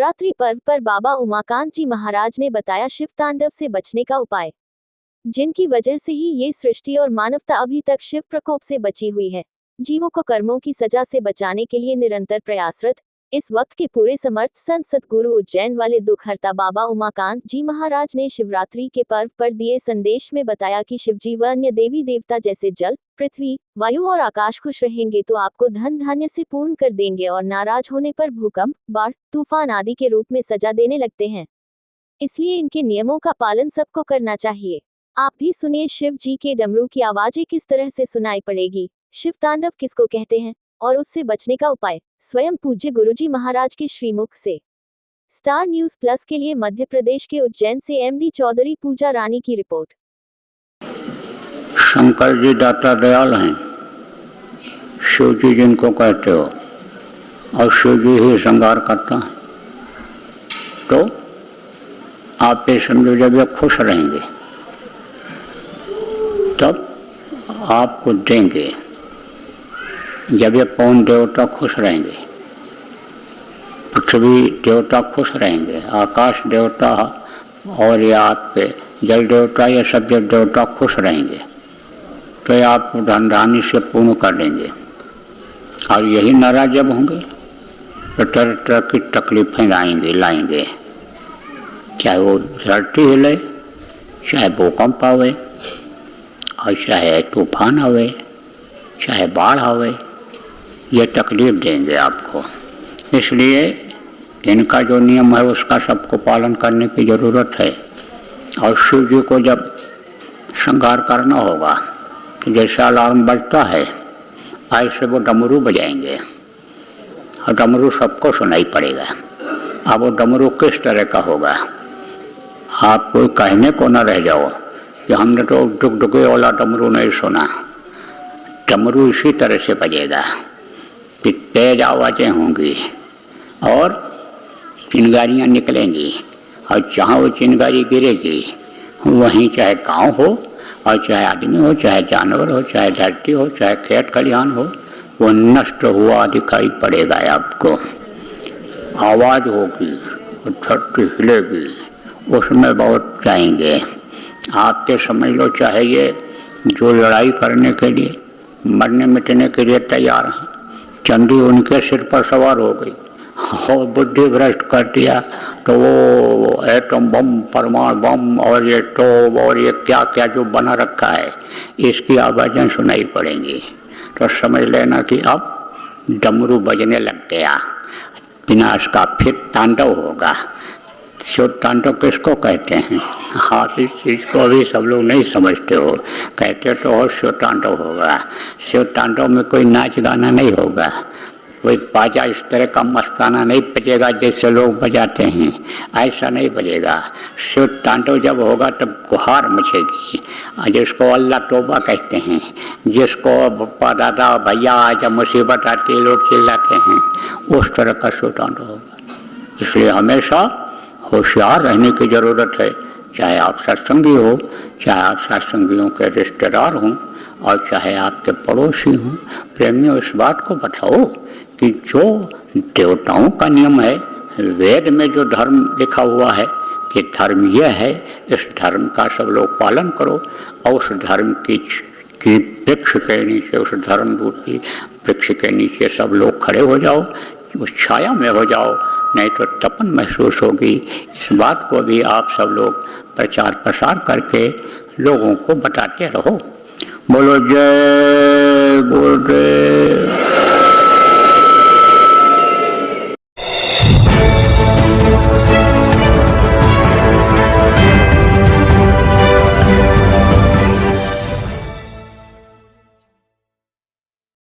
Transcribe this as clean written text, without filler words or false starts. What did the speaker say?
शिवरात्रि पर्व पर बाबा उमाकांत जी महाराज ने बताया शिव तांडव से बचने का उपाय, जिनकी वजह से ही ये सृष्टि और मानवता अभी तक शिव प्रकोप से बची हुई है। जीवों को कर्मों की सजा से बचाने के लिए निरंतर प्रयासरत इस वक्त के पूरे समर्थ संत सतगुरु उज्जैन वाले दुखहर्ता बाबा उमाकांत जी महाराज ने शिवरात्रि के पर्व पर दिए संदेश में बताया कि शिवजी व अन्य देवी देवता जैसे जल, पृथ्वी, वायु और आकाश खुश रहेंगे तो आपको धन धान्य से पूर्ण कर देंगे और नाराज होने पर भूकंप, बाढ़, तूफान आदि के रूप में सजा देने लगते हैं। इसलिए इनके नियमों का पालन सबको करना चाहिए। आप भी सुनिए शिव जी के डमरू की आवाजें किस तरह से सुनाई पड़ेगी, शिव तांडव किसको कहते हैं और उससे बचने का उपाय, स्वयं पूज्य गुरुजी महाराज के श्रीमुख से। स्टार न्यूज प्लस के लिए मध्य प्रदेश के उज्जैन से एमडी चौधरी पूजा रानी की रिपोर्ट। शंकर जी दाता दयाल हैं, शिव जी जिनको कहते हो, और शिव जी ही श्रृंगार करता है। तो आप ये समझो जब ये खुश रहेंगे तब आपको देंगे। जब ये पवन देवता खुश रहेंगे, पृथ्वी देवता खुश रहेंगे, आकाश देवता और ये आपके जल देवता, ये सब जब देवता खुश रहेंगे तो ये आपको धन धान्य से पूर्ण कर देंगे। और यही नाराज जब होंगे तो तरह तरह की तकलीफें लाएंगे, चाहे वो धरती हिले, चाहे भूकंप आवे, और चाहे तूफान आवे, चाहे बाढ़ आवे, ये तकलीफ देंगे आपको। इसलिए इनका जो नियम है उसका सबको पालन करने की ज़रूरत है। और शिव जी को जब श्रृंगार करना होगा तो जैसा अलार्म बजता है ऐसे वो डमरू बजाएंगे, और डमरू सबको सुनाई पड़ेगा। अब वो डमरू किस तरह का होगा, आप कोई कहने को न रह जाओ कि हमने तो डुगडुगे वाला डमरू नहीं सुना। डमरू इसी तरह से बजेगा कि तेज आवाज़ें होंगी और चिंगारियाँ निकलेंगी, और जहाँ वो चिंगारी गिरेगी वहीं चाहे गांव हो और चाहे आदमी हो, चाहे जानवर हो, चाहे धरती हो, चाहे खेत खलिहान हो, वो नष्ट हुआ दिखाई पड़ेगा आपको। आवाज़ होगी, धरती हिलेगी, उसमें बहुत जाएंगे। आप तो समझ लो, चाहे ये जो लड़ाई करने के लिए, मरने मिटने के लिए तैयार हैं, चंडी उनके सिर पर सवार हो गई और बुद्धि भ्रष्ट कर दिया तो वो एटम बम, परमाणु बम और ये टोप और ये क्या क्या जो बना रखा है, इसकी आवाज़ें सुनाई पड़ेंगी। तो समझ लेना कि अब डमरू बजने लग गया, विनाश का फिर तांडव होगा। शिव तांडव किसको कहते हैं? हाँ, इस चीज़ को अभी सब लोग नहीं समझते हो। कहते तो हो शिव तांडव होगा। शिव तांडव में कोई नाच गाना नहीं होगा, कोई बाजा इस तरह का मस्ताना नहीं बजेगा जैसे लोग बजाते हैं, ऐसा नहीं बजेगा। शिव तांडव जब होगा तब गुहार मचेगी, जिसको अल्लाह तौबा कहते हैं, जिसको बप्पा दादा भैया जब मुसीबत आती है लोग चिल्लाते हैं, उस तरह का शिव तांडव होगा। इसलिए हमेशा होशियार रहने की ज़रूरत है। चाहे आप सत्संगी हो, चाहे आप सत्संगियों के रिश्तेदार हों, और चाहे आपके पड़ोसी हों, प्रेमियों, इस बात को बताओ कि जो देवताओं का नियम है, वेद में जो धर्म लिखा हुआ है कि धर्म यह है, इस धर्म का सब लोग पालन करो। और उस धर्म की वृक्ष के नीचे, उस धर्म रूपी वृक्ष के नीचे सब लोग खड़े हो जाओ, उस छाया में हो जाओ, नहीं तो तपन महसूस होगी। इस बात को भी आप सब लोग प्रचार प्रसार करके लोगों को बताते रहो। बोलो जय गुरुदेव।